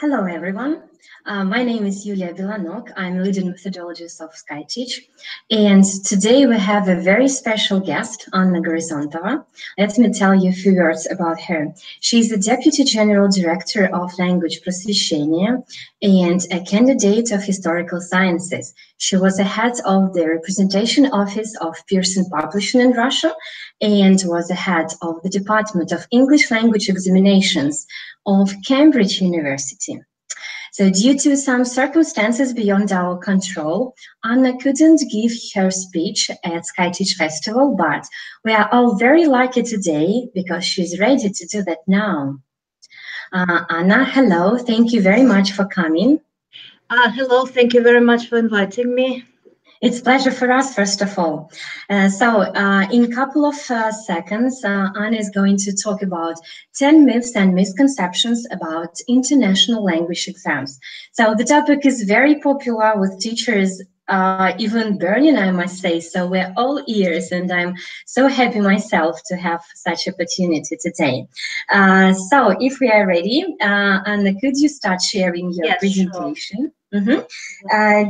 Hello, everyone. My name is Yulia Bilanok. I'm leading methodologist of Skyteach. And today we have a very special guest, Anna Gorizontova. Let me tell you a few words about her. She's the Deputy General Director of Language.Prosvescheniye and a candidate of historical sciences. She was the head of the representation office of Pearson Publishing in Russia and was the head of the Department of English Language Examinations of Cambridge University. So due to some circumstances beyond our control, Anna couldn't give her speech at Skyteach Festival, but we are all very lucky today because she's ready to do that now. Anna, hello. Thank you very much for coming. Hello. Thank you very much for inviting me. It's a pleasure for us, first of all. In a couple of seconds, Anna is going to talk about 10 myths and misconceptions about international language exams. So the topic is very popular with teachers, even burning, I must say. So we're all ears, and I'm so happy myself to have such opportunity today. So if we are ready, Anna, could you start sharing your presentation? Sure.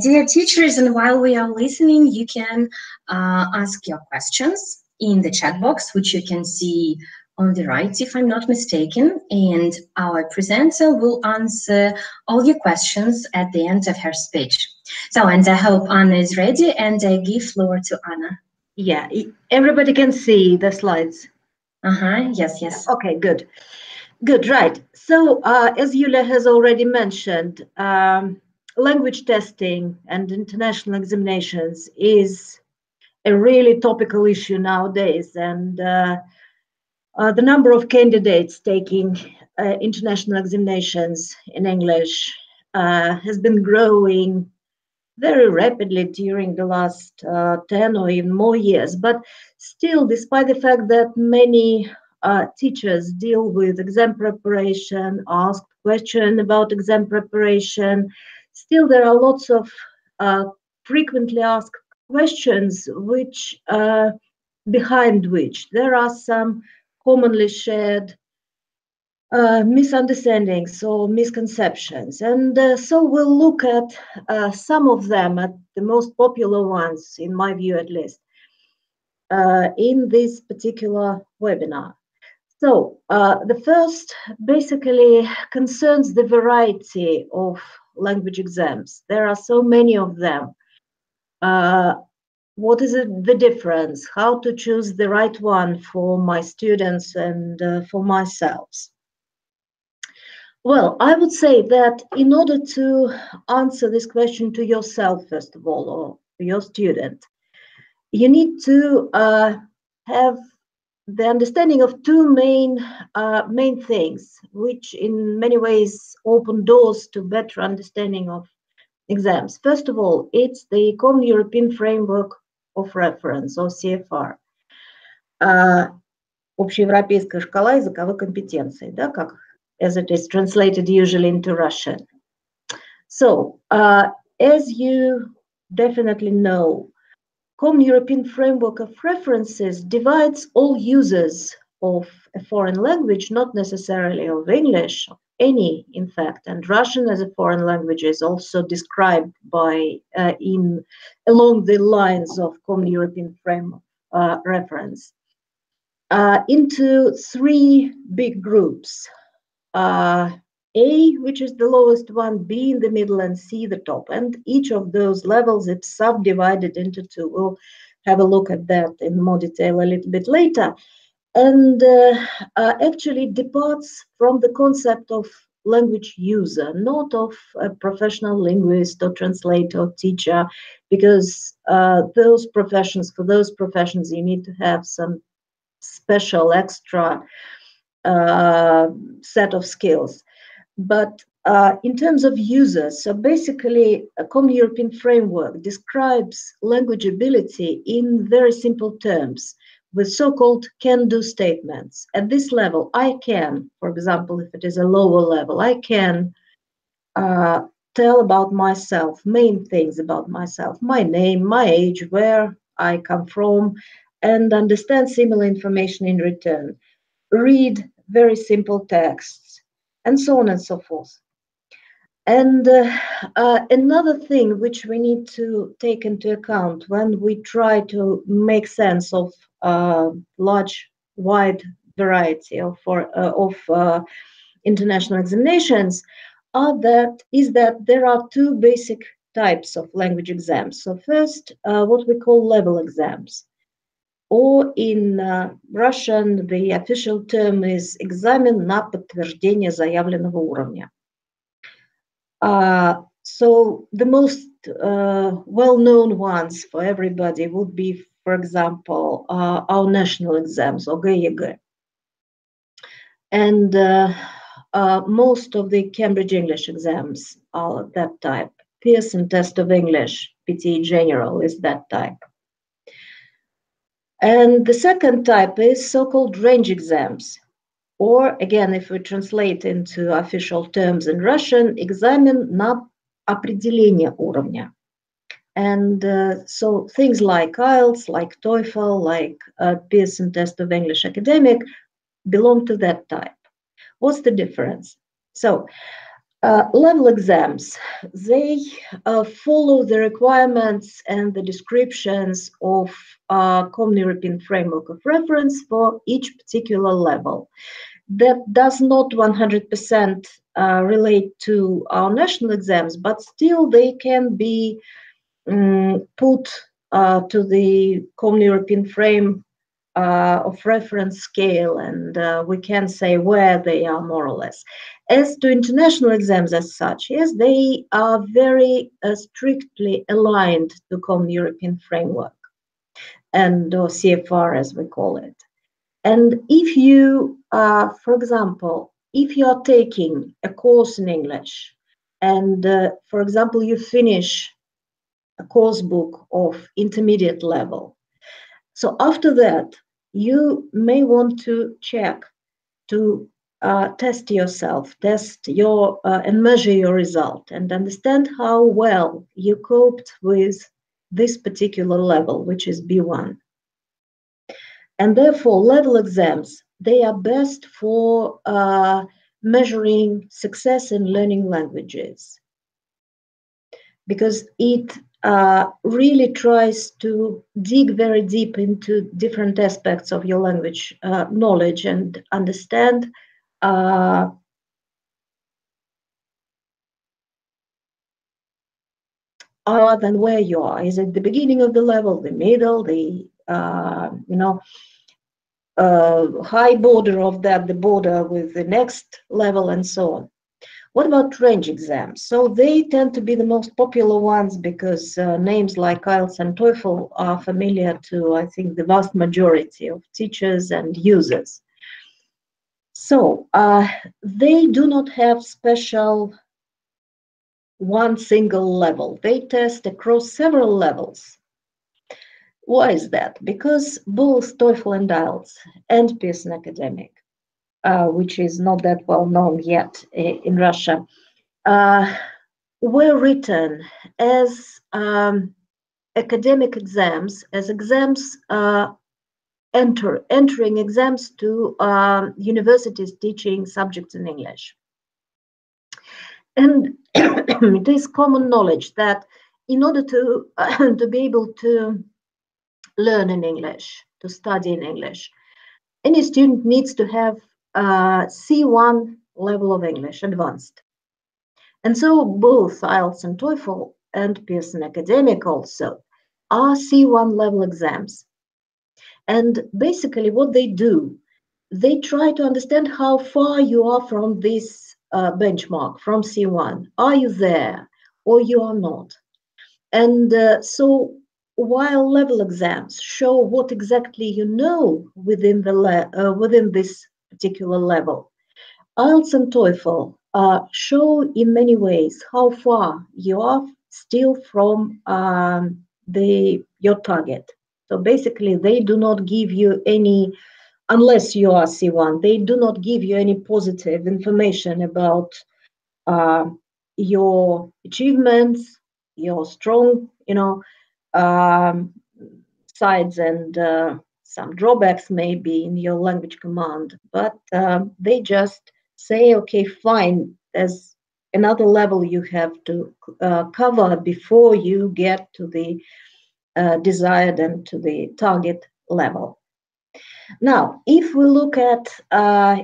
Dear teachers, and while we are listening, you can ask your questions in the chat box, which you can see on the right, if I'm not mistaken, and our presenter will answer all your questions at the end of her speech. So, and I hope Anna is ready, and I give floor to Anna. Yeah, everybody can see the slides. Yes. Okay, good. Good, right. So, as Yulia has already mentioned, language testing and international examinations is a really topical issue nowadays, and the number of candidates taking international examinations in English has been growing very rapidly during the last 10 or even more years. But still, despite the fact that many teachers deal with exam preparation, ask questions about exam preparation, still, there are lots of frequently asked questions behind which there are some commonly shared misunderstandings or misconceptions. And so we'll look at some of them, at the most popular ones, in my view at least, in this particular webinar. So the first basically concerns the variety of language exams. There are so many of them. What is the difference? How to choose the right one for my students and for myself? Well, I would say that in order to answer this question to yourself, first of all, or your student, you need to have the understanding of two main things, which in many ways open doors to better understanding of exams. First of all, it's the Common European Framework of Reference, or CFR. Общеевропейская шкала языковой компетенции, да, as it is translated usually into Russian. So, as you definitely know, Common European Framework of References divides all users of a foreign language, not necessarily of English, any, in fact, and Russian as a foreign language is also described by along the lines of Common European Framework Reference into three big groups. A, which is the lowest one, B in the middle, and C the top. And each of those levels is subdivided into two. We'll have a look at that in more detail a little bit later. And actually departs from the concept of language user, not of a professional linguist or translator or teacher, because for those professions, you need to have some special extra set of skills. But in terms of users, so basically a Common European Framework describes language ability in very simple terms with so-called can-do statements. At this level, I can, for example, if it is a lower level, I can tell about myself, main things about myself, my name, my age, where I come from, and understand similar information in return. Read very simple texts, and so on and so forth. And another thing which we need to take into account when we try to make sense of large, wide variety of international examinations is that there are two basic types of language exams. So first, what we call level exams, or in Russian, the official term is экзамен на подтверждение заявленного уровня. So the most well-known ones for everybody would be, for example, our national exams or ГЕГЭ. And most of the Cambridge English exams are that type. Pearson test of English, PTE General, is that type. And the second type is so-called range exams. Or again, if we translate into official terms in Russian, экзамен на определение уровня. And so things like IELTS, like TOEFL, like Pearson test of English academic belong to that type. What's the difference? So level exams, they follow the requirements and the descriptions of Common European Framework of Reference for each particular level. That does not 100% relate to our national exams, but still they can be put to the Common European Frame of Reference scale, and we can say where they are more or less. As to international exams as such, yes, they are very strictly aligned to Common European Framework, and or CFR as we call it. And if you, for example, if you are taking a course in English and, for example, you finish a course book of intermediate level, so after that, you may want to check to test yourself, and measure your result and understand how well you coped with this particular level, which is B1. And therefore, level exams, they are best for measuring success in learning languages, because it really tries to dig very deep into different aspects of your language knowledge and understand other than where you are. Is it the beginning of the level, the middle, the high border of that, the border with the next level, and so on. What about range exams? So they tend to be the most popular ones because names like IELTS and TOEFL are familiar to, I think, the vast majority of teachers and users. So they do not have special one single level. They test across several levels. Why is that? Because both TOEFL and IELTS and Pearson Academic, which is not that well known yet in Russia, were written as academic exams, as exams entering exams to universities teaching subjects in English. And it is common knowledge that in order to be able to learn in English, to study in English, any student needs to have C1 level of English, advanced. And so both IELTS and TOEFL and Pearson Academic also are C1 level exams. And basically what they do, they try to understand how far you are from this benchmark, from C1. Are you there or you are not? And so while level exams show what exactly you know within this particular level, IELTS and TOEFL show in many ways how far you are still from your target. So basically, they do not give you any, unless you are C1, they do not give you any positive information about your achievements, your strong, sides and some drawbacks maybe in your language command, but they just say, okay, fine, as another level you have to cover before you get to the desired and to the target level. Now, if we look at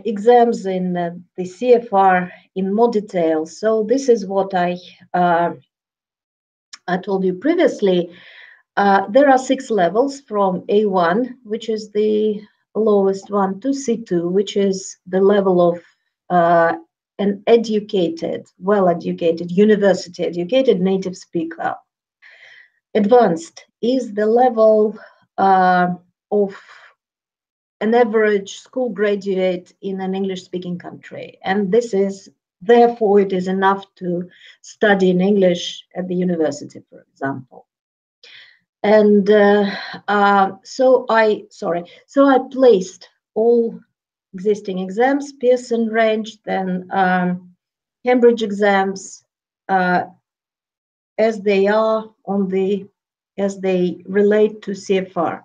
exams in the CFR in more detail, so this is what I told you previously. There are 6 levels from A1, which is the lowest one, to C2, which is the level of an educated, well-educated, university-educated native speaker. Advanced is the level of an average school graduate in an English-speaking country. And this is, therefore, it is enough to study in English at the university, for example. And so I placed all existing exams, Pearson range, then Cambridge exams, as they are as they relate to CFR.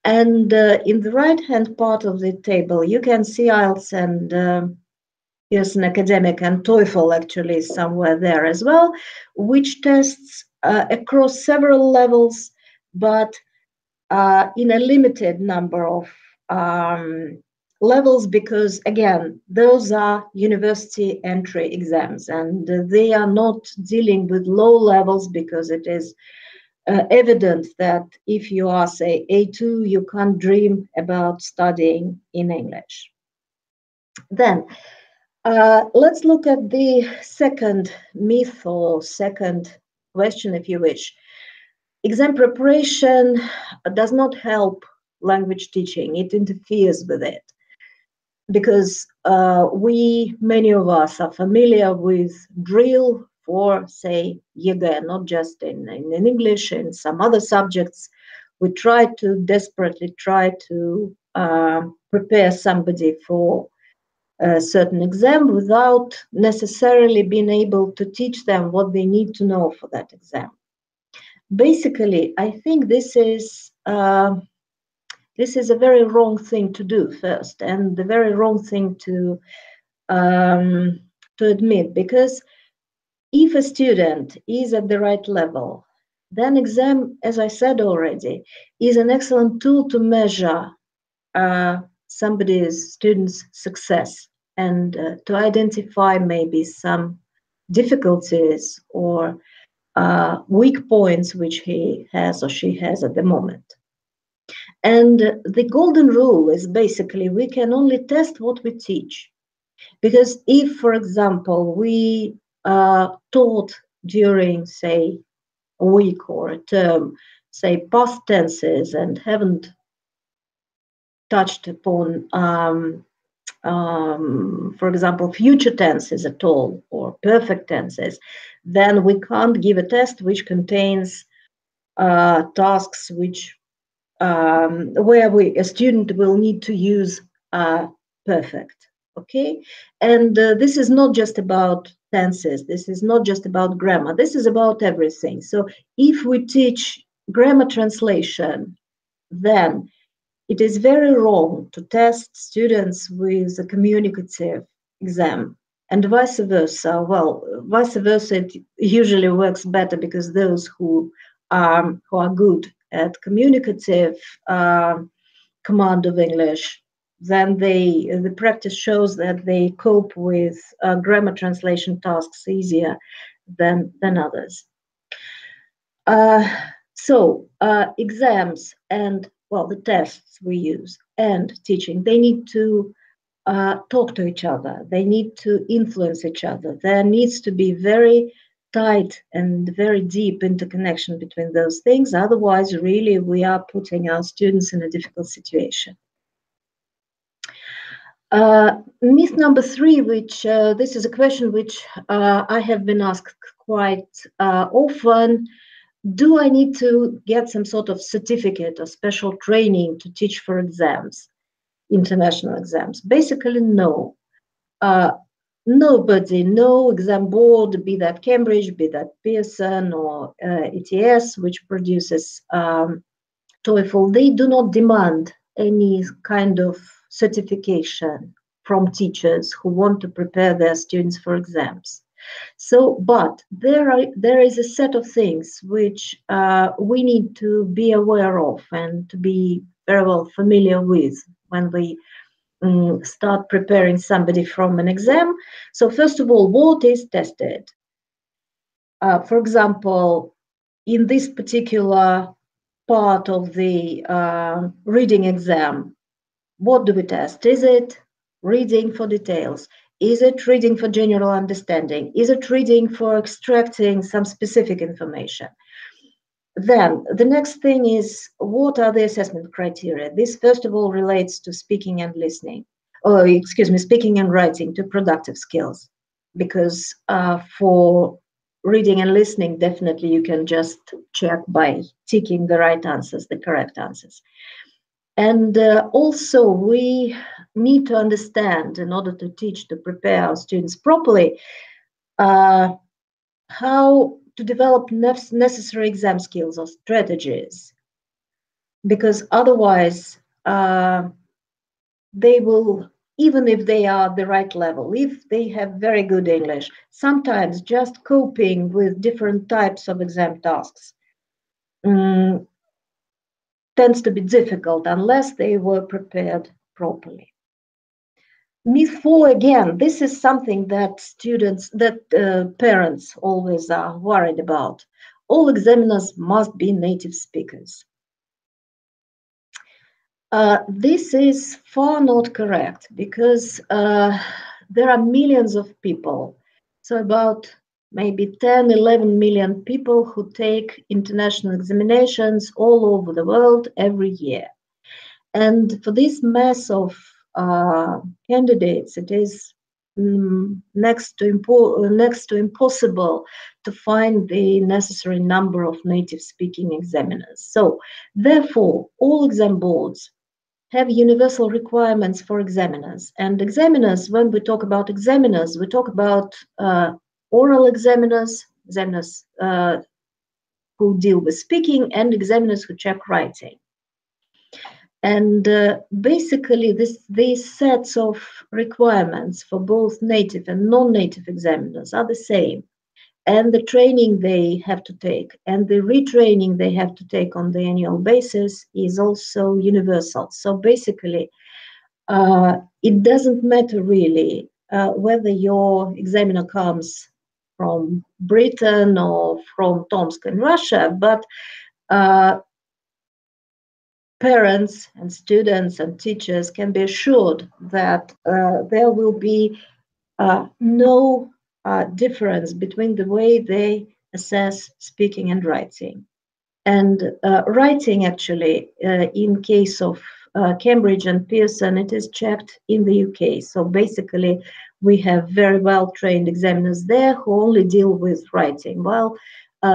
And in the right-hand part of the table, you can see IELTS and Pearson Academic and TOEFL actually somewhere there as well, which tests across several levels, but in a limited number of levels, because again, those are university entry exams, and they are not dealing with low levels, because it is evident that if you are, say, A2, you can't dream about studying in English. Then let's look at the second myth, or second question, if you wish. Exam preparation does not help language teaching. It interferes with it, because many of us are familiar with drill for, say, ЕГЭ, not just in English, in some other subjects. We desperately try to prepare somebody for a certain exam without necessarily being able to teach them what they need to know for that exam. Basically, I think this is a very wrong thing to do first, and the very wrong thing to admit, because if a student is at the right level, then exam, as I said already, is an excellent tool to measure student's success, and to identify maybe some difficulties or weak points which he has or she has at the moment. And the golden rule is basically we can only test what we teach. Because if, for example, we taught during, say, a week or a term, say, past tenses, and haven't touched upon, for example, future tenses at all, or perfect tenses, then we can't give a test which contains tasks which where a student will need to use perfect. Okay, and this is not just about tenses. This is not just about grammar. This is about everything. So if we teach grammar translation, then it is very wrong to test students with a communicative exam, and vice versa. Well, vice versa, it usually works better, because those who are good at communicative command of English, then the practice shows that they cope with grammar translation tasks easier than others. So exams and, well, the tests we use and teaching, they need to talk to each other. They need to influence each other. There needs to be very tight and very deep interconnection between those things. Otherwise, really, we are putting our students in a difficult situation. Myth number 3, which this is a question which I have been asked quite often. Do I need to get some sort of certificate or special training to teach for exams, international exams? Basically, no. Nobody, no exam board, be that Cambridge, be that Pearson or ETS, which produces TOEFL, they do not demand any kind of certification from teachers who want to prepare their students for exams. So, but there is a set of things which we need to be aware of and to be very well familiar with when we start preparing somebody from an exam. So first of all, what is tested? For example, in this particular part of the reading exam, what do we test? Is it reading for details? Is it reading for general understanding? Is it reading for extracting some specific information? Then the next thing is, what are the assessment criteria? This, first of all, relates to speaking and listening, or excuse me, speaking and writing, to productive skills. Because for reading and listening, definitely you can just check by ticking the right answers, the correct answers. And also we need to understand, in order to teach, to prepare our students properly, how to develop necessary exam skills or strategies, because otherwise they will, even if they are at the right level, if they have very good English, sometimes just coping with different types of exam tasks tends to be difficult unless they were prepared properly. Myth 4, again, this is something that parents always are worried about. All examiners must be native speakers. This is far not correct, because there are millions of people, so about maybe 10, 11 million people who take international examinations all over the world every year. And for this mass of candidates, it is next to impossible to find the necessary number of native speaking examiners. So therefore, all exam boards have universal requirements for examiners. And examiners, when we talk about examiners, we talk about oral examiners, who deal with speaking, and examiners who check writing. And basically, these sets of requirements for both native and non-native examiners are the same. And the training they have to take and the retraining they have to take on the annual basis is also universal. So basically, it doesn't matter really whether your examiner comes from Britain or from Tomsk in Russia, but parents and students and teachers can be assured that there will be no difference between the way they assess speaking and writing. And writing, actually, in case of Cambridge and Pearson, it is checked in the UK. So basically, we have very well-trained examiners there who only deal with writing, while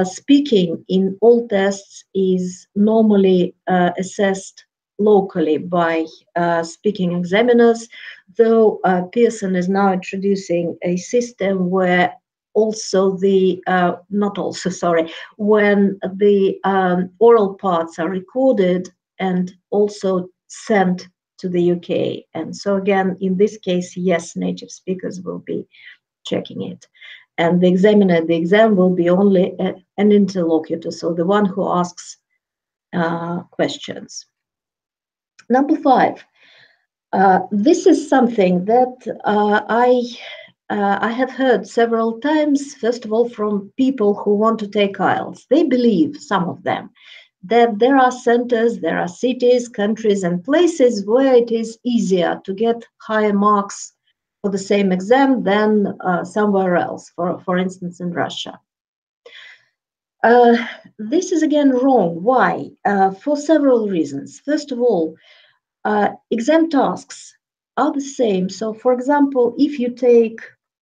speaking in all tests is normally assessed locally by speaking examiners, though Pearson is now introducing a system where also when the oral parts are recorded and also sent to the UK. And so again, in this case, yes, native speakers will be checking it. And the examiner at the exam will be only an interlocutor, so the one who asks questions. Number 5, this is something that I have heard several times, first of all, from people who want to take IELTS. They believe, some of them, that there are centers, there are cities, countries, and places where it is easier to get higher marks for the same exam than somewhere else, for instance, in Russia. This is again wrong. Why? For several reasons. First of all, exam tasks are the same. So, for example, if you take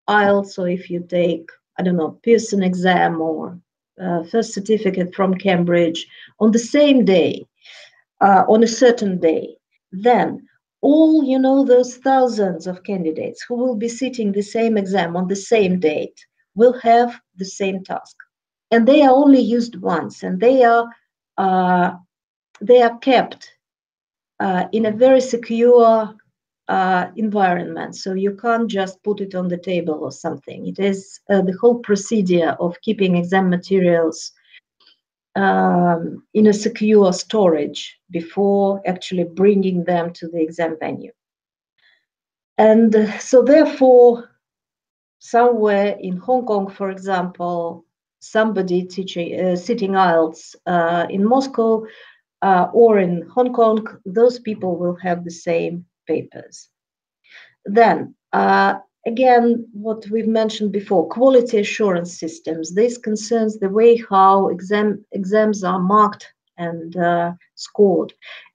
IELTS or if you take, I don't know, Pearson exam or first certificate from Cambridge on the same day, on a certain day, then all, those thousands of candidates who will be sitting the same exam on the same date will have the same task. And they are only used once, and they are kept in a very secure environment, so you can't just put it on the table or something. It is the whole procedure of keeping exam materials in a secure storage before actually bringing them to the exam venue. And so therefore, somewhere in Hong Kong, for example, somebody teaching sitting IELTS in Moscow or in Hong Kong, those people will have the same papers. Then, again, what we've mentioned before, quality assurance systems. This concerns the way how exams are marked and scored.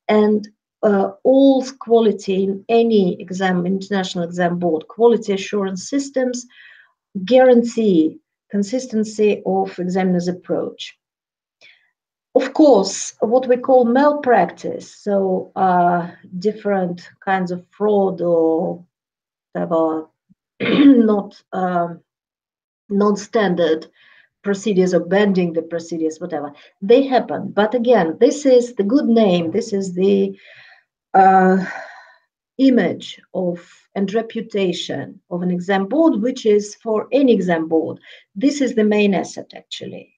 And all quality in any exam, international exam board, quality assurance systems guarantee consistency of examiner's approach. Of course, what we call malpractice, so different kinds of fraud or whatever, not non-standard procedures or bending the procedures, whatever, they happen. But again, this is the good name, this is the image of and reputation of an exam board, which is for any exam board. This is the main asset, actually,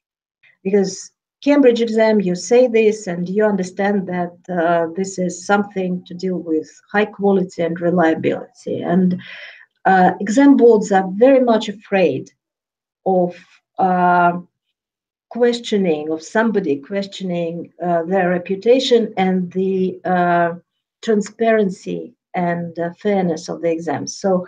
because Cambridge exam, you say this and you understand that this is something to deal with high quality and reliability. And exam boards are very much afraid of questioning, of somebody questioning their reputation and the transparency and fairness of the exams. So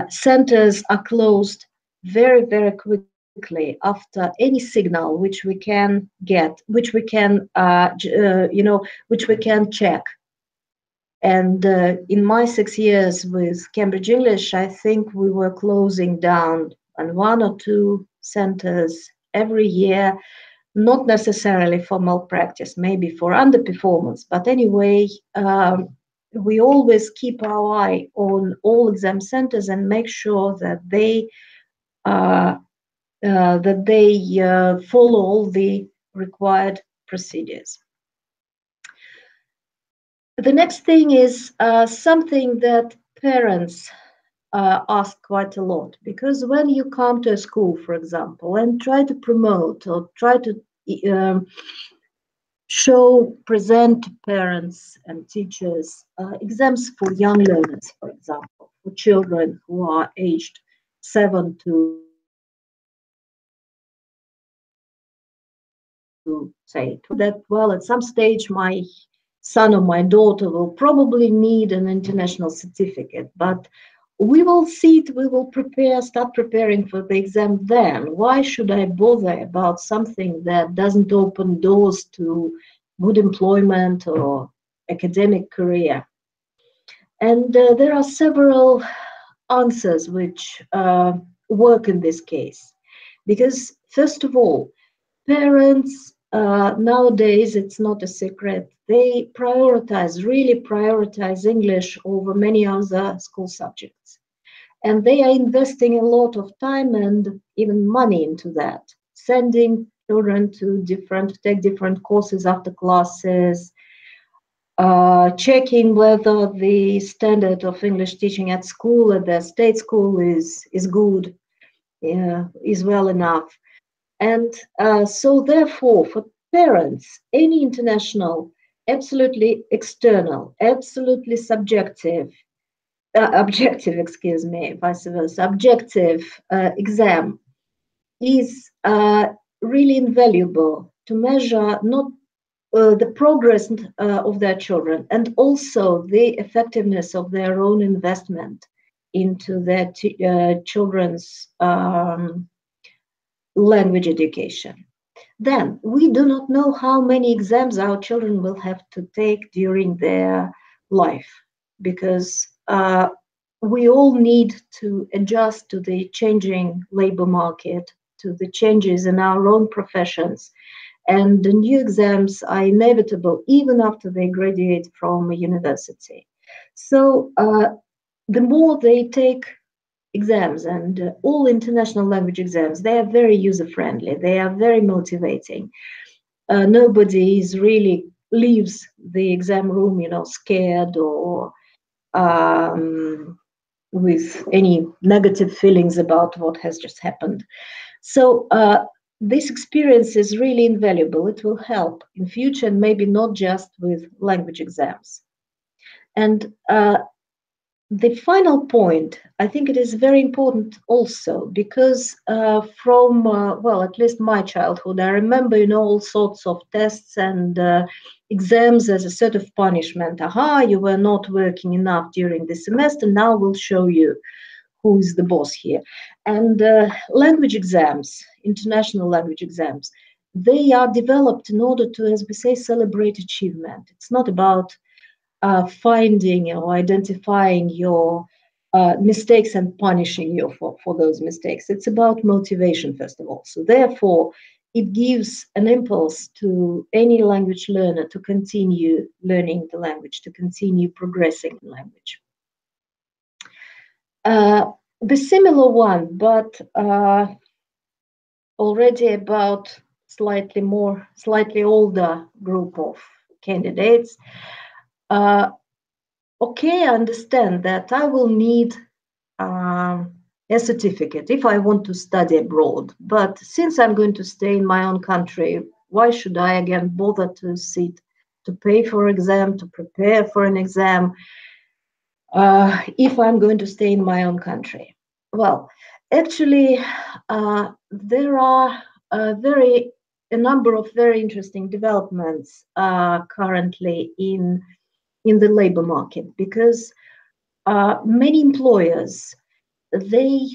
centers are closed very, very quickly after any signal which we can get, which we can, which we can check. And in my 6 years with Cambridge English, I think we were closing down on 1 or 2 centers every year, not necessarily for malpractice, maybe for underperformance, but anyway, we always keep our eye on all exam centers and make sure that they follow all the required procedures. The next thing is something that parents ask quite a lot, because when you come to a school, for example, and try to promote or try to present to parents and teachers exams for young learners, for example, for children who are aged 7 to say that, well, at some stage my son or my daughter will probably need an international certificate, but we will see it, we will start preparing for the exam then. Why should I bother about something that doesn't open doors to good employment or academic career? And there are several answers which work in this case. Because first of all, parents nowadays, it's not a secret, they really prioritize English over many other school subjects. And they are investing a lot of time and even money into that, sending children to take different courses after classes, checking whether the standard of English teaching at school, at their state school, is good, is well enough. And so therefore, for parents, any international, absolutely external, absolutely objective, vice versa, objective exam is really invaluable to measure not the progress of their children and also the effectiveness of their own investment into their children's language education. Then we do not know how many exams our children will have to take during their life, because we all need to adjust to the changing labor market, to the changes in our own professions, and the new exams are inevitable even after they graduate from a university. So the more they take exams, and all international language exams, they are very user-friendly, they are very motivating. Nobody really leaves the exam room, scared or with any negative feelings about what has just happened. So this experience is really invaluable. It will help in future, and maybe not just with language exams. And the final point, I think it is very important also, because from, well, at least my childhood, I remember, all sorts of tests and exams as a sort of punishment. Aha, you were not working enough during the semester, now we'll show you who is the boss here. And language exams, international language exams, they are developed in order to, as we say, celebrate achievement. It's not about finding or identifying your mistakes and punishing you for those mistakes. It's about motivation, first of all. So therefore, it gives an impulse to any language learner to continue learning the language, to continue progressing in language. The similar one, but already about slightly older group of candidates. Okay, I understand that I will need a certificate if I want to study abroad. But since I'm going to stay in my own country, why should I again bother to sit, to pay for an exam, to prepare for an exam, if I'm going to stay in my own country? Well, actually, there are a number of very interesting developments currently in the labor market, because many employers, they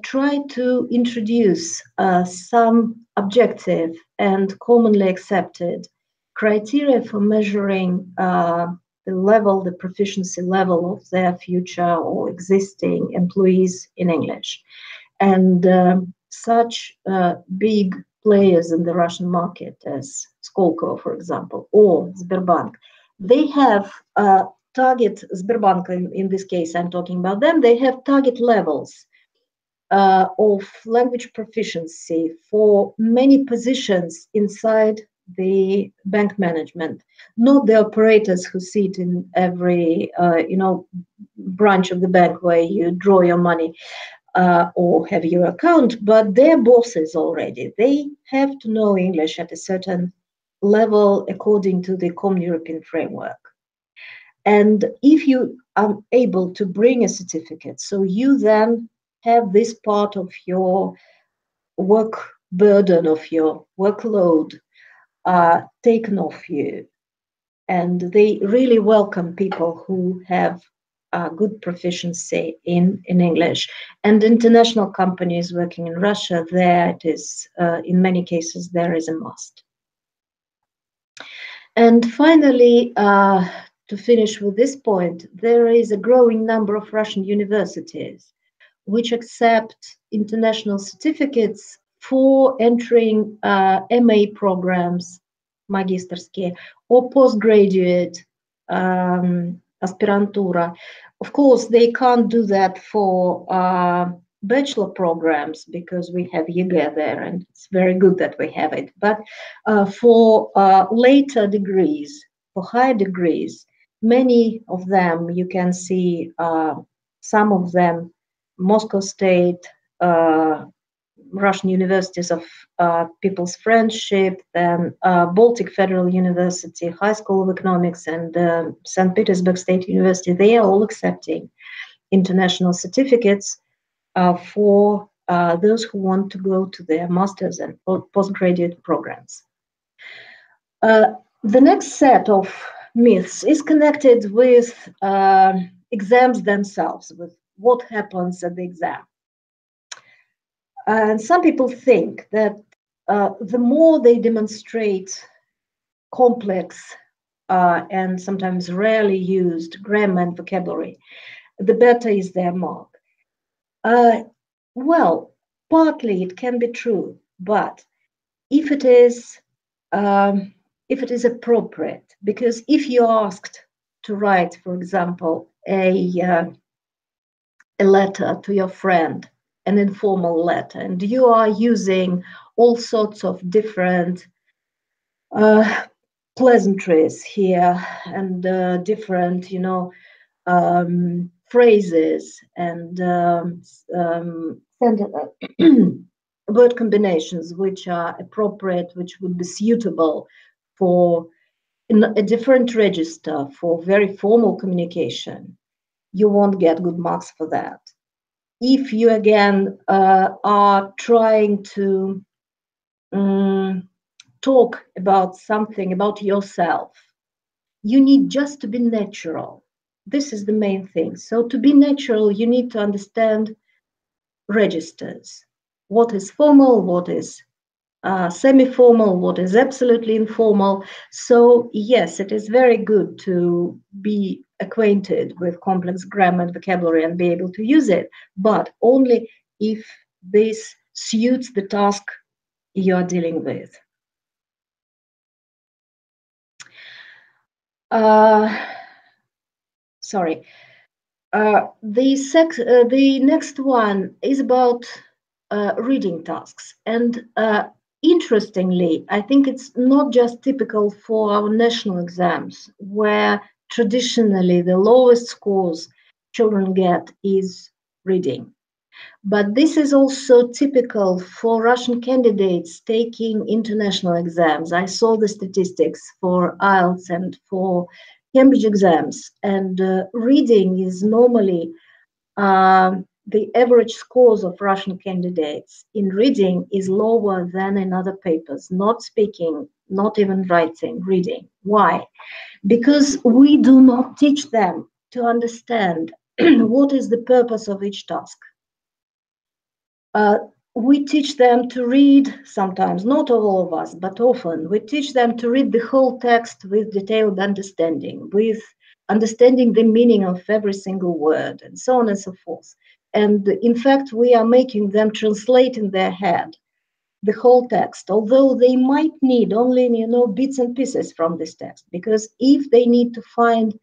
try to introduce some objective and commonly accepted criteria for measuring the proficiency level of their future or existing employees in English. And such big players in the Russian market as Skolkovo, for example, or Sberbank, they have target, Sberbank in this case, I'm talking about them, they have target levels of language proficiency for many positions inside the bank management, not the operators who sit in every branch of the bank where you draw your money or have your account, but their bosses already. They have to know English at a certain level according to the Common European Framework. And if you are able to bring a certificate, so you then have this part of your work burden, of your workload taken off you. And they really welcome people who have good proficiency in English. And international companies working in Russia, there it is, in many cases, there is a must. And finally, to finish with this point, there is a growing number of Russian universities which accept international certificates for entering MA programs, magisterские, or postgraduate aspirantura. Of course, they can't do that for bachelor programs because we have ЕГЭ there, and it's very good that we have it. But for later degrees, for higher degrees, many of them, you can see some of them, Moscow State, Russian universities of People's Friendship, then Baltic Federal University, High School of Economics, and St. Petersburg State University, they are all accepting international certificates for those who want to go to their master's and postgraduate programs. The next set of myths is connected with exams themselves, with what happens at the exam. And some people think that the more they demonstrate complex and sometimes rarely used grammar and vocabulary, the better is their mark. Well, partly it can be true, but if it is appropriate, because if you're asked to write, for example, a letter to your friend, an informal letter, and you are using all sorts of different pleasantries here and different, phrases and word combinations which are appropriate, which would be suitable for a different register for very formal communication, you won't get good marks for that. If you again are trying to talk about something about yourself, you need just to be natural. This is the main thing. So to be natural, you need to understand registers. What is formal, what is semi-formal, what is absolutely informal. So yes, it is very good to be acquainted with complex grammar and vocabulary and be able to use it, but only if this suits the task you are dealing with. The next one is about reading tasks. And interestingly, I think it's not just typical for our national exams, where traditionally the lowest scores children get is reading. But this is also typical for Russian candidates taking international exams. I saw the statistics for IELTS and for Cambridge exams, and reading is normally the average scores of Russian candidates in reading is lower than in other papers, not speaking, not even writing, reading. Why? Because we do not teach them to understand what is the purpose of each task. We teach them to read, sometimes, not all of us, but often, we teach them to read the whole text with detailed understanding, with understanding the meaning of every single word, and so on and so forth. And in fact, we are making them translate in their head the whole text, although they might need only, bits and pieces from this text, because if they need to find,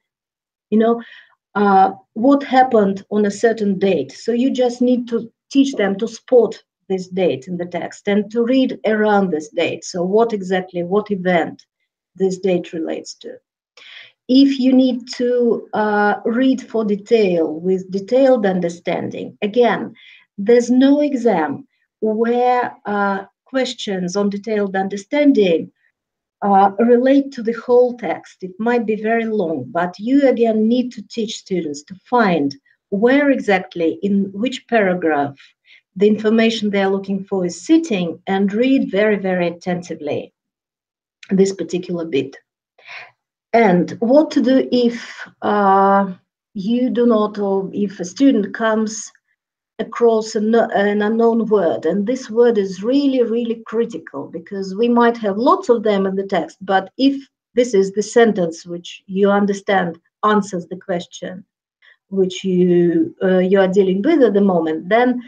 what happened on a certain date, so you just need to teach them to spot this date in the text and to read around this date. So what event this date relates to. If you need to read for detail with detailed understanding, again, there's no exam where questions on detailed understanding relate to the whole text. It might be very long, but you again need to teach students to find where exactly, in which paragraph, the information they are looking for is sitting, and read very, very attentively this particular bit. And what to do if you do not, or if a student comes across an unknown word, and this word is really, really critical, because we might have lots of them in the text, but if this is the sentence which you understand answers the question which you are dealing with at the moment, then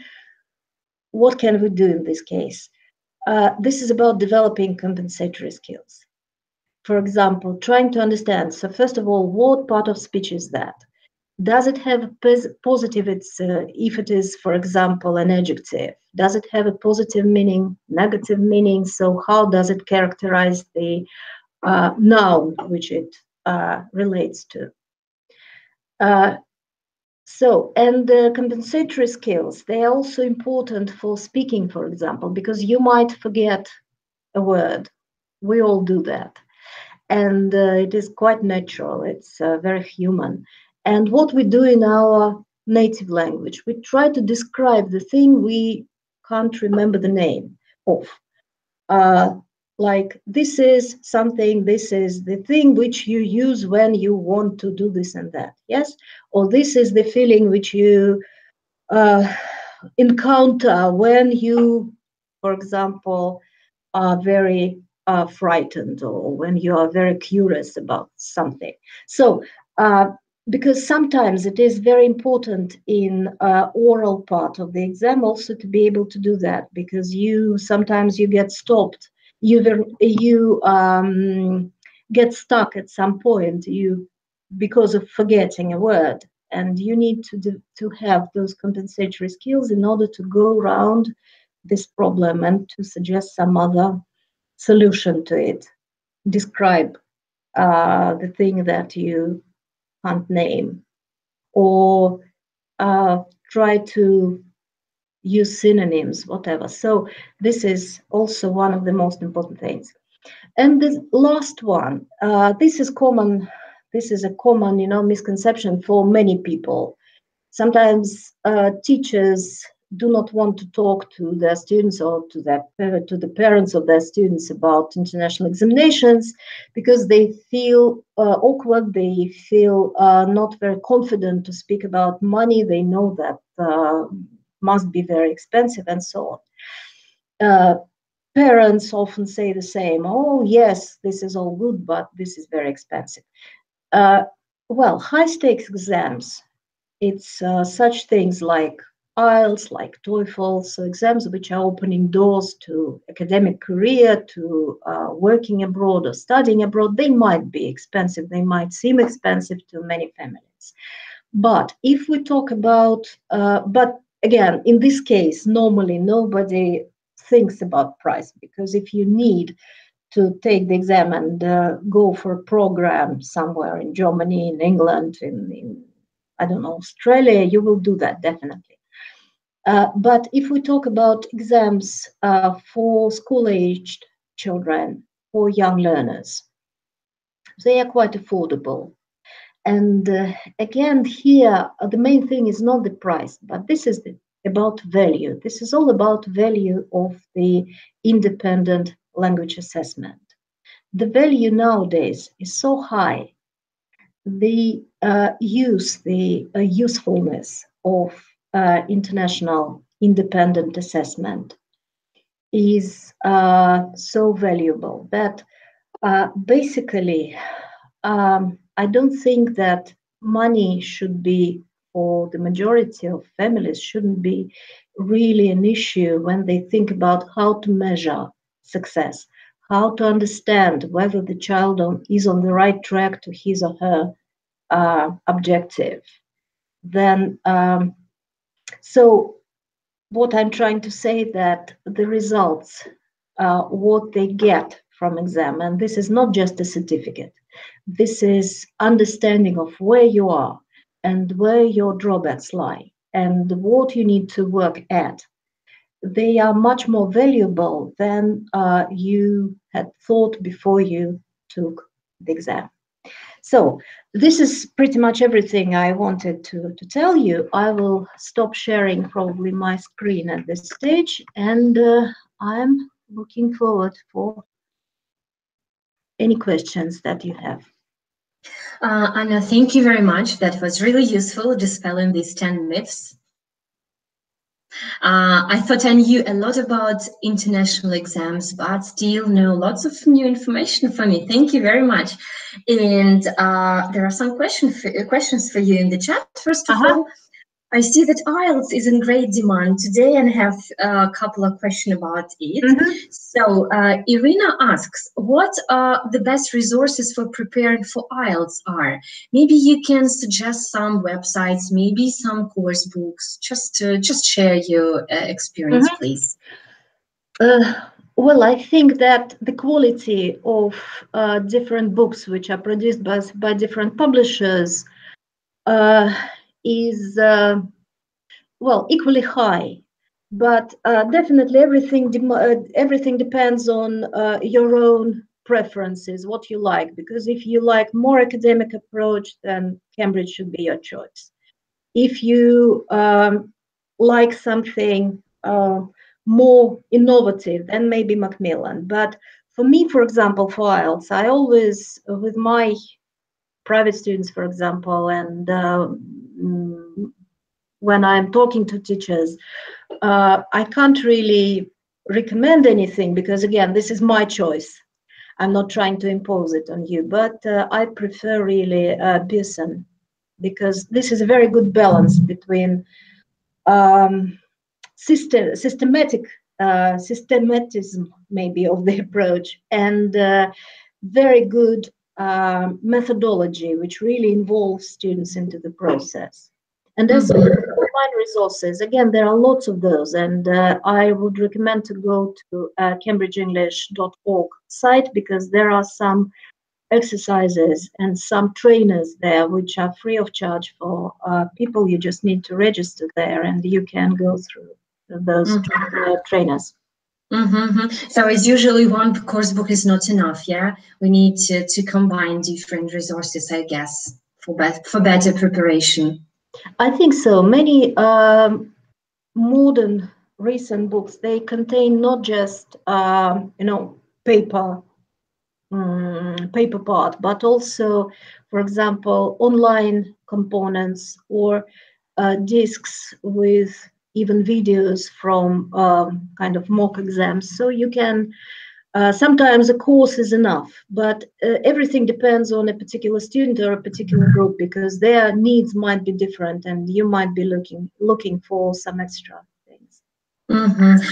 what can we do in this case? This is about developing compensatory skills. For example, trying to understand, so first of all, what part of speech is that? Does it have a positive, if it is, for example, an adjective? Does it have a positive meaning, negative meaning? So how does it characterize the noun which it relates to? And compensatory skills, they are also important for speaking, for example, because you might forget a word. We all do that. And it is quite natural. It's very human. And what we do in our native language, we try to describe the thing we can't remember the name of. Like, this is something, this is the thing which you use when you want to do this and that, yes? Or this is the feeling which you encounter when you, for example, are very frightened, or when you are very curious about something. So, because sometimes it is very important in oral part of the exam also to be able to do that, because sometimes you get stopped, you get stuck at some point because of forgetting a word, and you need to have those compensatory skills in order to go around this problem and to suggest some other solution to it. Describe the thing that you can't name. or try to use synonyms, whatever. So this is also one of the most important things. And the last one, this is common. This is a common, misconception for many people. Sometimes teachers do not want to talk to their students or to the parents of their students about international examinations because they feel awkward. They feel not very confident to speak about money. They know that must be very expensive and so on. Parents often say the same. Oh, yes, this is all good, but this is very expensive. Well, high-stakes exams, it's such things like IELTS, like TOEFL, so exams which are opening doors to academic career, to working abroad or studying abroad. They might be expensive. They might seem expensive to many families. But if we talk about, but again, in this case, normally nobody thinks about price, because if you need to take the exam and go for a program somewhere in Germany, in England, in I don't know, Australia, you will do that definitely. But if we talk about exams for school-aged children, for young learners, they are quite affordable. And again, here, the main thing is not the price, but this is about value. This is all about value of the independent language assessment. The value nowadays is so high. The usefulness of international independent assessment is so valuable that basically I don't think that money should be, for the majority of families, shouldn't be really an issue when they think about how to measure success, how to understand whether the child is on the right track to his or her objective. Then, so what I'm trying to say that the results, what they get from exam, and this is not just a certificate, this is understanding of where you are and where your drawbacks lie and what you need to work at. They are much more valuable than you had thought before you took the exam. So this is pretty much everything I wanted to tell you. I will stop sharing probably my screen at this stage, and I'm looking forward for any questions that you have. Anna, thank you very much. That was really useful, dispelling these 10 myths. I thought I knew a lot about international exams, but still know lots of new information for me. Thank you very much. And there are some questions for you in the chat. First of all, I see that IELTS is in great demand today, and have a couple of questions about it. So Irina asks, what are the best resources for preparing for IELTS are? Maybe you can suggest some websites, maybe some course books. Just share your experience, please. Well, I think that the quality of different books which are produced by different publishers is well, equally high, but definitely everything depends on your own preferences, what you like, because if you like more academic approach, then Cambridge should be your choice. If you like something more innovative, then maybe Macmillan. But for me, for example, for IELTS, I always, with my private students, for example, and when I'm talking to teachers, I can't really recommend anything because, again, this is my choice. I'm not trying to impose it on you, but I prefer really Pearson, because this is a very good balance between systematism maybe of the approach and very good methodology, which really involves students into the process. And as online resources, again, there are lots of those, and I would recommend to go to cambridgeenglish.org site, because there are some exercises and some trainers there, which are free of charge for people. You just need to register there, and you can go through those trainers. So it's usually one course book is not enough, yeah? We need to combine different resources, I guess, for better preparation. I think so. Many modern recent books, they contain not just paper part, but also, for example, online components or discs with even videos from kind of mock exams. So you can, sometimes a course is enough, but everything depends on a particular student or a particular group, because their needs might be different and you might be looking for some extra things.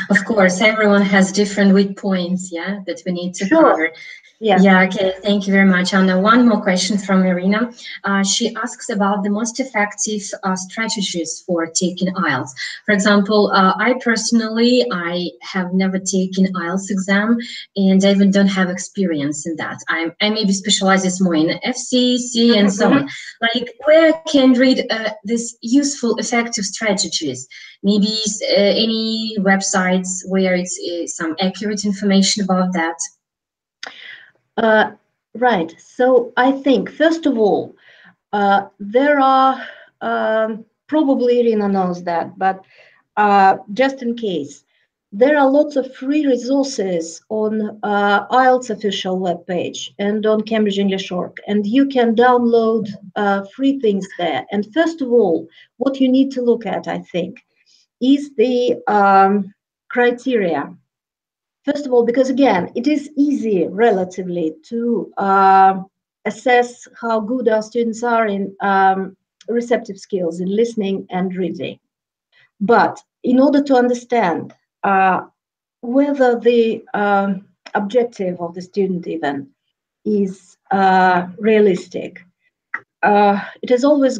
Of course, everyone has different weak points, yeah, that we need to cover. Yeah, okay, thank you very much, Anna. One more question from Irina. She asks about the most effective strategies for taking IELTS. For example, I have never taken IELTS exam, and I even don't have experience in that. I maybe specializes more in FC, C, and so on. Like, where can read these useful, effective strategies? Maybe any websites where it's some accurate information about that? Right. So I think, first of all, there are, probably Irina knows that, but just in case, there are lots of free resources on IELTS official webpage and on Cambridge English.org, and you can download free things there. And first of all, what you need to look at, I think, is the criteria. First of all, because again, it is easy relatively to assess how good our students are in receptive skills, in listening and reading. But in order to understand whether the objective of the student even is realistic, it is always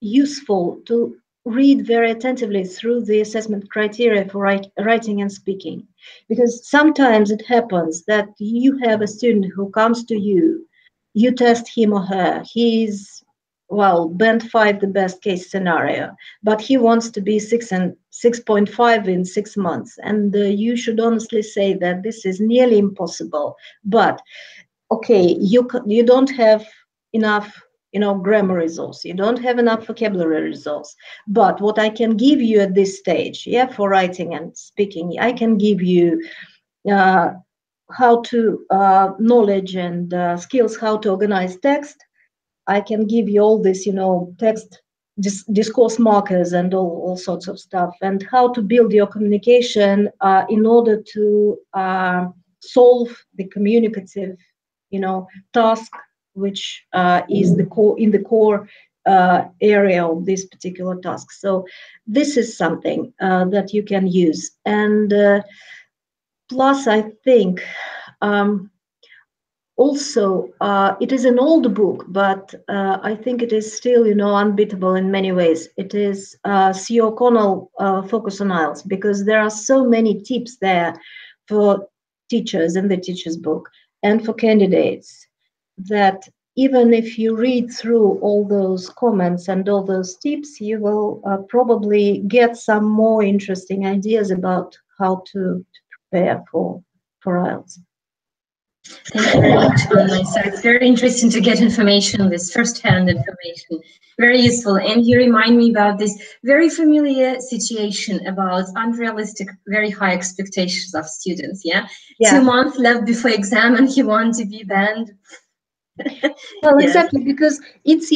useful to read very attentively through the assessment criteria for writing and speaking, because sometimes it happens that you have a student who comes to you, you test him or her, he's, well, band 5, the best case scenario, but he wants to be 6.5 in 6 months, and you should honestly say that this is nearly impossible. But okay, you don't have enough grammar resource, you don't have enough vocabulary resource, but what I can give you at this stage, for writing and speaking, I can give you how to knowledge and skills, how to organize text. I can give you all this, text discourse markers and all sorts of stuff, and how to build your communication in order to solve the communicative, task, which is the core area of this particular task. So this is something that you can use. And plus, I think also it is an old book, but I think it is still, unbeatable in many ways. It is C. O'Connell, Focus on IELTS, because there are so many tips there for teachers in the teacher's book and for candidates, that even if you read through all those comments and all those tips, you will probably get some more interesting ideas about how to prepare for IELTS. Thank you very much, Anna. So it's very interesting to get information, this first-hand information, very useful. And you remind me about this very familiar situation about unrealistic, very high expectations of students, 2 months left before exam and you want to be banned. Well, exactly, because it's,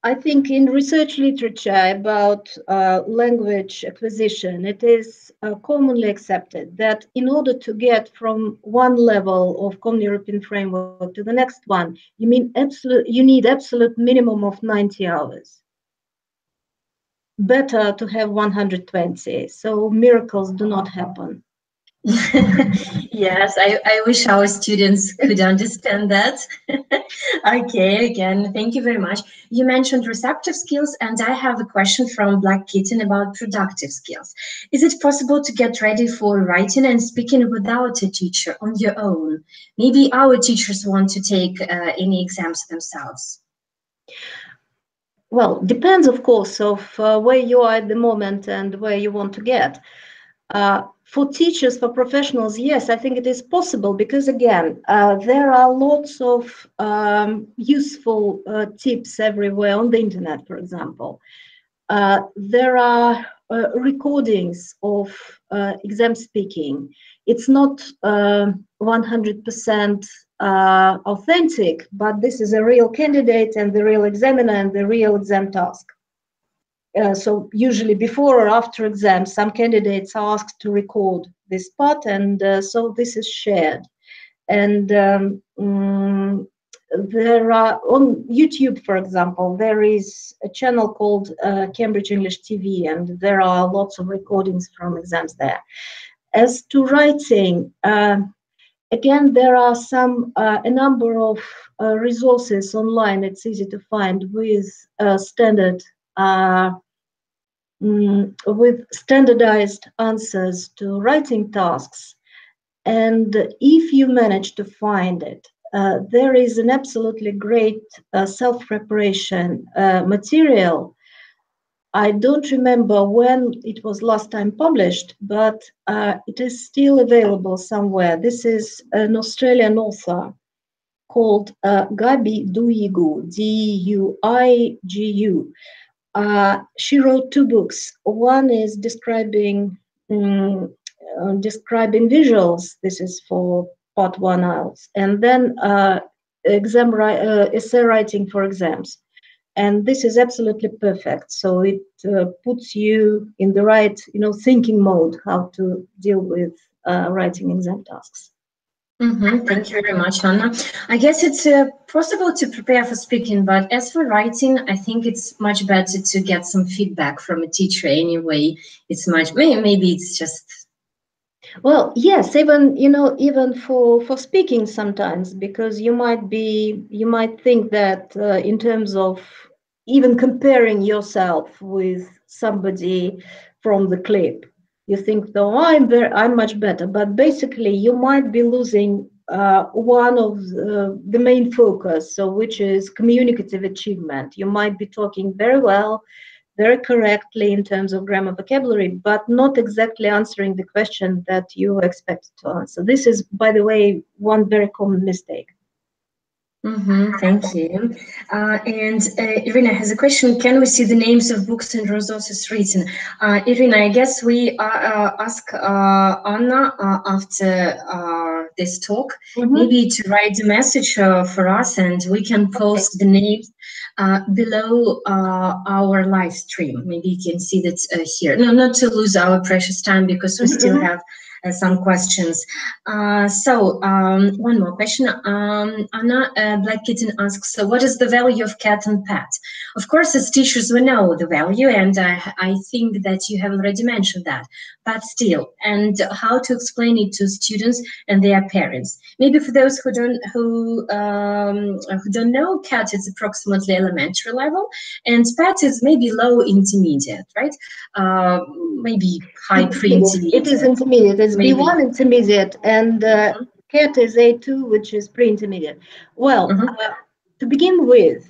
I think in research literature about language acquisition, it is commonly accepted that in order to get from one level of Common European Framework to the next one, you need absolute minimum of 90 hours. Better to have 120, so miracles do not happen. Yes, I wish our students could understand that. Okay, again, thank you very much. You mentioned receptive skills, and I have a question from Black Kitten about productive skills. Is it possible to get ready for writing and speaking without a teacher on your own? Maybe our teachers want to take any exams themselves. Well, depends, of course, of where you are at the moment and where you want to get. For teachers, for professionals, yes, I think it is possible because, again, there are lots of useful tips everywhere on the internet, for example. There are recordings of exam speaking. It's not 100% authentic, but this is a real candidate and the real examiner and the real exam task. So usually before or after exams, some candidates are asked to record this part, and so this is shared. And there are, on YouTube, for example, there is a channel called Cambridge English TV, and there are lots of recordings from exams there. As to writing, again, there are a number of resources online. It's easy to find with standardized answers to writing tasks. And if you manage to find it, there is an absolutely great self-preparation material. I don't remember when it was last time published, but it is still available somewhere. This is an Australian author called Gabi Duigu, D-U-I-G-U. She wrote 2 books. One is describing visuals. This is for part 1 IELTS, and then essay writing for exams. And this is absolutely perfect. So it puts you in the right, thinking mode, how to deal with writing exam tasks. Thank you very much, Anna. I guess it's possible to prepare for speaking, but as for writing, I think it's much better to get some feedback from a teacher anyway. It's maybe it's just. Well, yes, even for speaking sometimes, because you might think that in terms of even comparing yourself with somebody from the clip, you think, though, I'm much better, but basically you might be losing one of the main focus, so which is communicative achievement. You might be talking very well, very correctly in terms of grammar, vocabulary, but not exactly answering the question that you expected to answer. This is, by the way, one very common mistake. Thank you. And Irina has a question. Can we see the names of books and resources written? Irina, I guess we ask Anna after this talk, maybe to write a message for us, and we can post the names below our live stream. Maybe you can see that here. No, not to lose our precious time, because we still have some questions. So one more question. Anna, Black Kitten asks, so what is the value of cat and pet? Of course, as teachers, we know the value, and I think that you have already mentioned that, but still, and how to explain it to students and their parents. Maybe for those who don't know, cat is approximately elementary level, and pet is maybe low intermediate, right? Maybe high pre-intermediate. It is intermediate. It's maybe B1 intermediate, and cat is A2, which is pre-intermediate. Well, to begin with,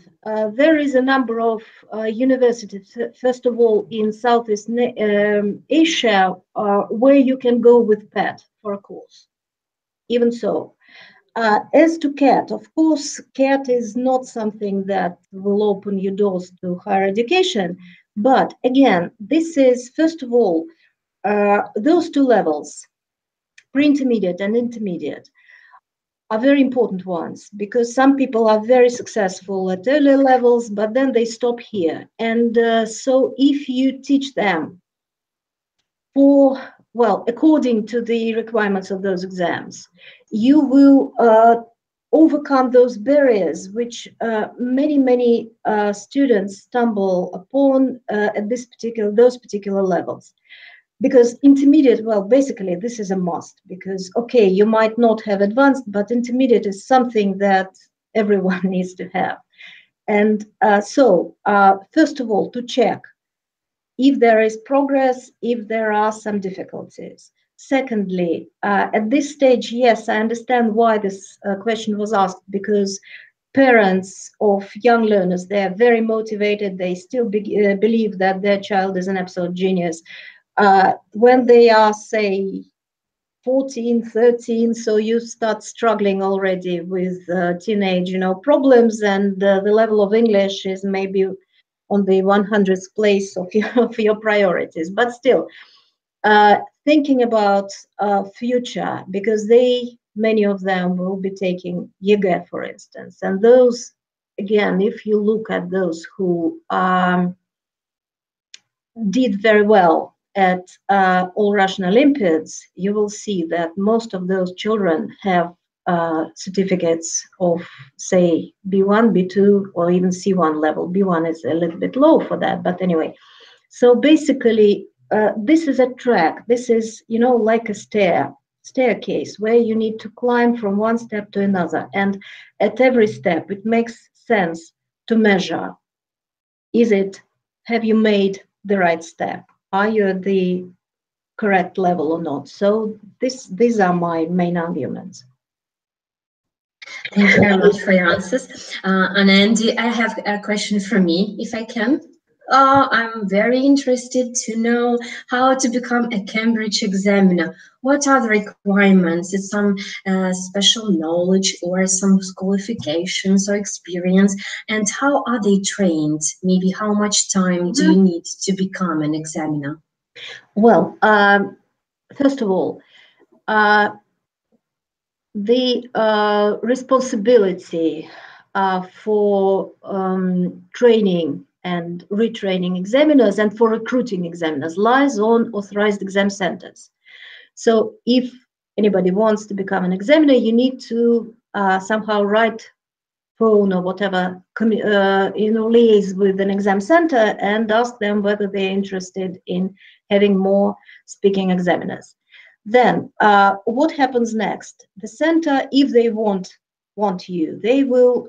there is a number of universities, first of all, in Southeast Asia, where you can go with PET for a course. Even so, as to CAT, of course, CAT is not something that will open your doors to higher education. But again, this is, first of all, those 2 levels, pre-intermediate and intermediate, are very important ones, because some people are very successful at earlier levels, but then they stop here. And so if you teach them according to the requirements of those exams, you will overcome those barriers which many students stumble upon at those particular levels. because intermediate, well, basically this is a must, because, okay, you might not have advanced, but intermediate is something that everyone needs to have. And so, first of all, to check if there is progress, if there are some difficulties. Secondly, at this stage, yes, I understand why this question was asked, because parents of young learners, they are very motivated. They still believe that their child is an absolute genius. When they are, say, 14, 13, so you start struggling already with teenage, problems, and the level of English is maybe on the 100th place of your priorities. But still, thinking about future, because many of them will be taking ЕГЭ, for instance. And those, again, if you look at those who did very well at All Russian Olympiads, you will see that most of those children have certificates of, say, B1, B2, or even C1 level. B1 is a little bit low for that, but anyway. So basically, this is a track. This is, like a staircase where you need to climb from one step to another. And at every step, it makes sense to measure. Have you made the right step? Are you at the correct level or not? So these are my main arguments. Thank you very much for your answers. And Andy, I have a question for me, if I can. I'm very interested to know how to become a Cambridge examiner. What are the requirements? Is some special knowledge or some qualifications or experience? And how are they trained? Maybe how much time do you need to become an examiner? Well, first of all, the responsibility for training and retraining examiners and for recruiting examiners lies on authorized exam centers. So if anybody wants to become an examiner, you need to somehow write phone or whatever, liaise with an exam center and ask them whether they're interested in having more speaking examiners. Then what happens next? The center, if they want you, they will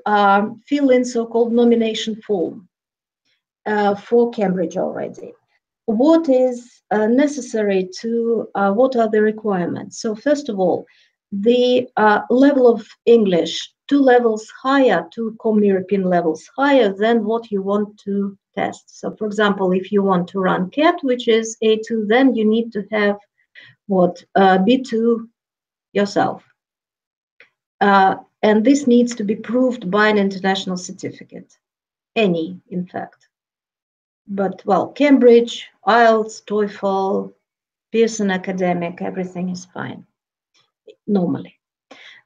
fill in so-called nomination form for Cambridge already. What is necessary to, what are the requirements? So first of all, the level of English, 2 levels higher, 2 common European levels higher than what you want to test. So for example, if you want to run CAT, which is A2, then you need to have B2 yourself. And this needs to be proved by an international certificate, any, in fact. But, well, Cambridge, IELTS, TOEFL, Pearson academic, everything is fine, normally.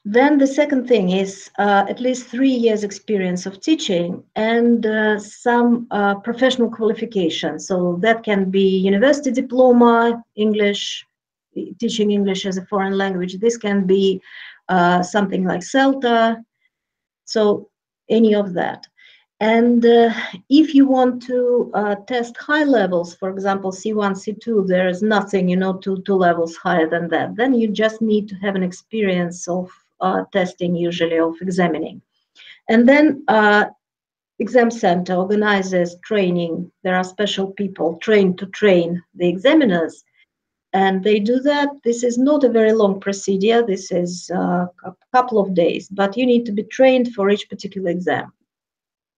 Then the second thing is at least 3 years experience of teaching and some professional qualification. So that can be university diploma, English, teaching English as a foreign language. This can be something like CELTA, so any of that. And if you want to test high levels, for example, C1, C2, there is nothing, 2 levels higher than that. Then you just need to have an experience of testing, usually of examining. And then exam center organizes training. There are special people trained to train the examiners. And they do that. This is not a very long procedure. This is a couple of days, but you need to be trained for each particular exam.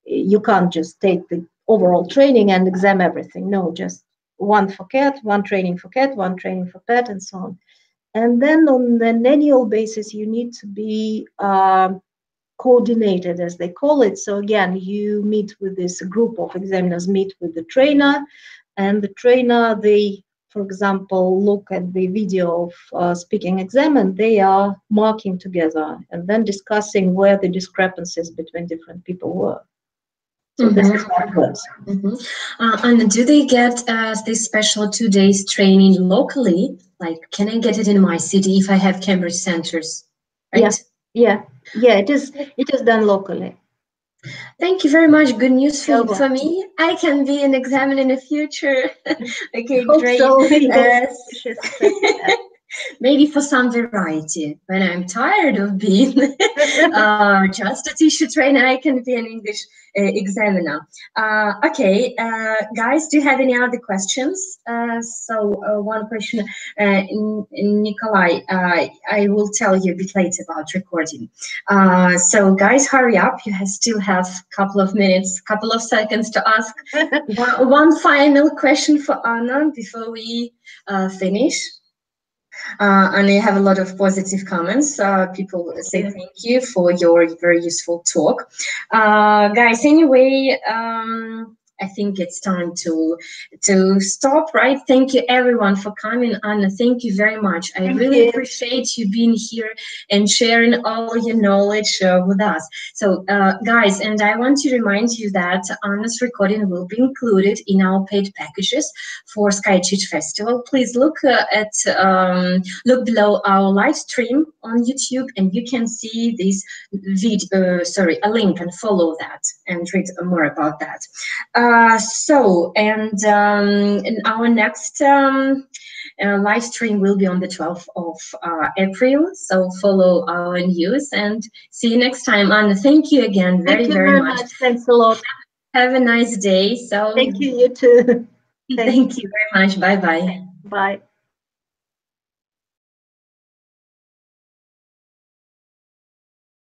You can't just take the overall training and exam everything. No, just one for CAT, one training for CAT, one training for PET, and so on. And then on an annual basis, you need to be coordinated, as they call it. So again, you meet with this group of examiners, meet with the trainer, and the trainer, they, for example, look at the video of speaking exam, and they are marking together and then discussing where the discrepancies between different people were. So this is how it works. And do they get this special 2 days training locally? Like, can I get it in my city if I have Cambridge centers? Right? Yeah. It is done locally. Thank you very much. Good news for me. I can be an examiner in the future. Okay, great. So, maybe for some variety. When I'm tired of being just a teacher trainer, I can be an English examiner. Okay, guys, do you have any other questions? One question, Nikolai, I will tell you a bit later about recording. So guys, hurry up. You still have a couple of minutes, couple of seconds to ask one final question for Anna before we finish. And I have a lot of positive comments. People say thank you for your very useful talk. Guys, anyway, I think it's time to stop, right? Thank you everyone for coming. Anna, thank you very much. I really appreciate you being here and sharing all your knowledge with us. So guys, and I want to remind you that Anna's recording will be included in our paid packages for Skyteach Festival. Please look look below our live stream on YouTube, and you can see this video, a link, and follow that and read more about that. In our next live stream will be on the 12th of April. So follow our news and see you next time. Anna, thank you again very much. Thanks a lot. Have a nice day. So thank you, you too. Thank you very much. Bye-bye. Bye.